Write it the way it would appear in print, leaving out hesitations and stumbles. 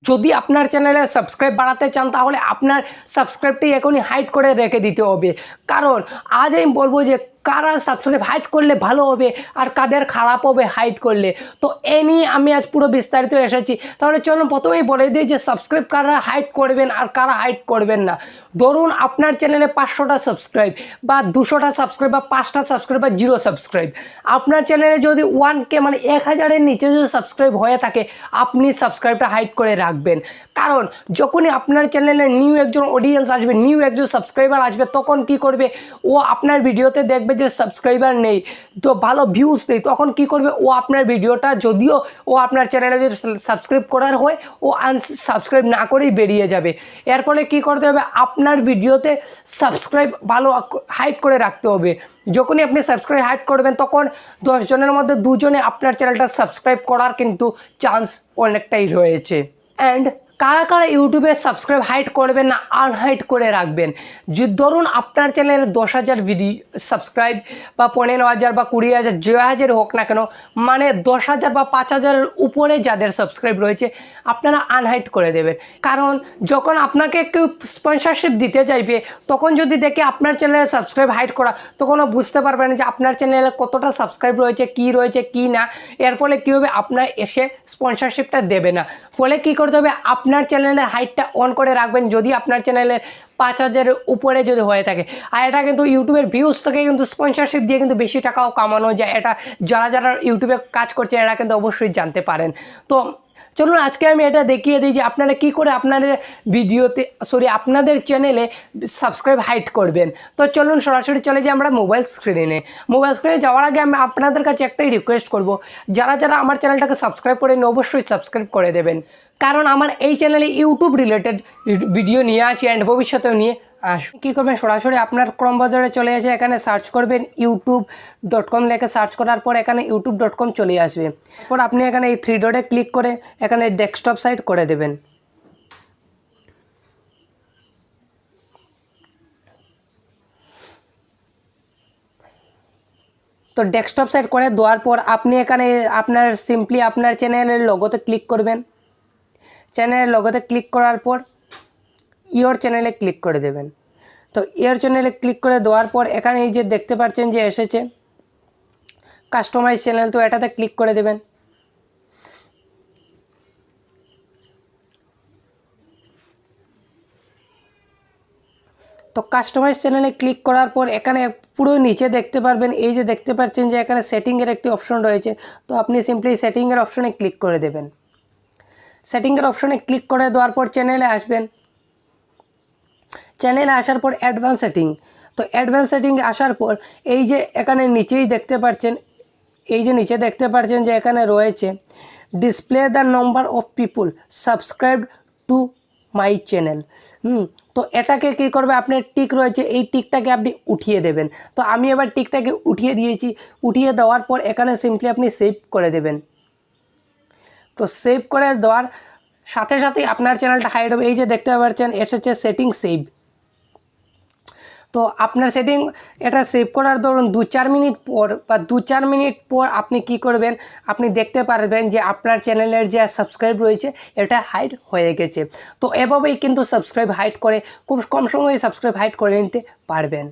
যদি আপনার চ্যানেলে সাবস্ক্রাইব বাড়াতে চান তাহলে আপনার সাবস্ক্রাইবটি এখনই হাইড করে রেখে দিতে হবে। কারণ আজ আমি বলবো যে কারা সাবস্ক্রাইব হাইড করলে ভালো হবে আর কাদের খারাপ হবে হাইড করলে। তো এ নিয়ে আমি আজ পুরো বিস্তারিত এসেছি। তাহলে চলুন প্রথমেই বলে দিই যে সাবস্ক্রাইব কারা হাইড করবেন আর কারা হাইড করবেন না। ধরুন আপনার চ্যানেলে 500টা সাবস্ক্রাইব বা 200টা সাবস্ক্রাইব বা 5টা সাবস্ক্রাইব বা 0 সাবস্ক্রাইব। আপনার চ্যানেলে যদি 1K মানে 1000-এর নিচে যদি সাবস্ক্রাইব হয়ে থাকে আপনি সাবস্ক্রাইবটা হাইড করে রাখবেন। কারণ যখনই আপনার চ্যানেলে নিউ একজন অডিয়েন্স আসবে, নিউ একজন সাবস্ক্রাইবার আসবে, তখন কি করবে, ও আপনার ভিডিওতে দেখবে যে সাবস্ক্রাইবার নেই, তো ভালো ভিউজ নেই, তখন কি করবে, ও আপনার ভিডিওটা যদিও ও আপনার চ্যানেলে যদি সাবস্ক্রাইব করার হয় ও আনসাবস্ক্রাইব না করেই বেরিয়ে যাবে। এর ফলে কী করতে হবে, আপনার ভিডিওতে সাবস্ক্রাইব ভালো হাইড করে রাখতে হবে। যখনই আপনি সাবস্ক্রাইব হাইড করবেন তখন 10 জনের মধ্যে 2 জনে আপনার চ্যানেলটা সাবস্ক্রাইব করার কিন্তু চান্স অনেকটাই রয়েছে। অ্যান্ড কারা কারা ইউটিউবে সাবস্ক্রাইব হাইড করবেন না আনহাইড করে রাখবেন, যে ধরুন আপনার চ্যানেলে 10,000 ভিডিও সাবস্ক্রাইব বা 15,000 বা 20,000 যে হাজার হোক না কেন, মানে 10,000 বা 5,000-এর উপরে যাদের সাবস্ক্রাইব রয়েছে আপনারা আনহাইড করে দেবেন। কারণ যখন আপনাকে কেউ স্পন্সরশিপ দিতে চাইবে তখন যদি দেখে আপনার চ্যানেলে সাবস্ক্রাইব হাইড করা, তখন বুঝতে পারবেন যে আপনার চ্যানেলে কতটা সাবস্ক্রাইব রয়েছে কি না। এর ফলে কী হবে, আপনার এসে স্পন্সরশিপটা দেবে না। ফলে কী করতে হবে, আপনার চ্যানেলের হাইটটা অন করে রাখবেন যদি আপনার চ্যানেলের 5,000-এর উপরে যদি হয়ে থাকে। আর এটা কিন্তু ইউটিউবের ভিউজ থেকে কিন্তু স্পন্সরশিপ দিয়ে কিন্তু বেশি টাকাও কামানো যায়। এটা যারা ইউটিউবে কাজ করছে এরা কিন্তু অবশ্যই জানতে পারেন। তো চলুন আজকে আমি এটা দেখিয়ে দিই যে আপনারা কী করে আপনাদের ভিডিওতে আপনাদের চ্যানেলে সাবস্ক্রাইব হাইড করবেন। তো চলুন সরাসরি চলে যাই আমরা মোবাইল স্ক্রিনে। মোবাইল স্ক্রিনে যাওয়ার আগে আমি আপনাদের কাছে একটাই রিকোয়েস্ট করব, যারা আমার চ্যানেলটাকে সাবস্ক্রাইব করেন অবশ্যই সাবস্ক্রাইব করে দেবেন। কারণ আমার এই চ্যানেলে ইউটিউব রিলেটেড ভিডিও নিয়ে আসি অ্যান্ড ভবিষ্যতেও নিয়ে কী করবেন, সরাসরি আপনার ক্রোম ব্রাউজারে চলে এসে এখানে সার্চ করবেন youtube.com লেখে সার্চ করার পর এখানে youtube.com চলে আসবে। পর আপনি এখানে এই 3 ডটে ক্লিক করে এখানে ডেস্কটপ সাইট করে দেবেন। তো ডেস্কটপ সাইট করে দেওয়ার পর আপনি এখানে সিম্পলি আপনার চ্যানেলের লোগোতে ক্লিক করবেন। চ্যানেলের লোগোতে ক্লিক করার পর ইওর চ্যানেলে ক্লিক করে দেবেন। তো ইওর চ্যানেলে ক্লিক করে দেওয়ার পর এখানে এই যে দেখতে পাচ্ছেন যে এসেছে কাস্টমাইজ চ্যানেল, তো এটাতে ক্লিক করে দেবেন। তো কাস্টমাইজ চ্যানেলে ক্লিক করার পর এখানে পুরো নিচে দেখতে পারবেন, এই যে দেখতে পাচ্ছেন যে এখানে সেটিংয়ের একটি অপশন রয়েছে। তো আপনি সিম্পলি সেটিংয়ের অপশনে ক্লিক করে দেবেন। সেটিংয়ের অপশনে ক্লিক করে দেওয়ার পর চ্যানেলে আসবেন। চ্যানেলে আসার পর অ্যাডভান্স সেটিং, তো অ্যাডভান্স সেটিং আসার পর এই যে এখানে নিচেই দেখতে পাচ্ছেন, এই যে নিচে দেখতে পাচ্ছেন যে এখানে রয়েছে display the number of people subscribe to my channel. তো এটাকে কী করবে, আপনার টিক রয়েছে এই টিকটাকে আপনি উঠিয়ে দেবেন। তো আমি এবার টিকটাকে উঠিয়ে দিয়েছি। উঠিয়ে দেওয়ার পর এখানে সিম্পলি আপনি সেভ করে দেবেন। তো সেভ করে দেওয়ার সাথে সাথেই আপনার চ্যানেলটা হাইড হবে। এই যে দেখতে পাচ্ছেন এসেছে সেটিং সেভ। তো আপনার সেটিং এটা সেভ করার ধরুন 2-4 মিনিট পর বা 2-4 মিনিট পর আপনি কি করবেন, আপনি দেখতে পারবেন যে আপনার চ্যানেলের যে সাবস্ক্রাইব রয়েছে এটা হাইড হয়ে গেছে। তো এভাবেই কিন্তু সাবস্ক্রাইব হাইড করে খুব কম সময়ে সাবস্ক্রাইব হাইড করে নিতে পারবেন।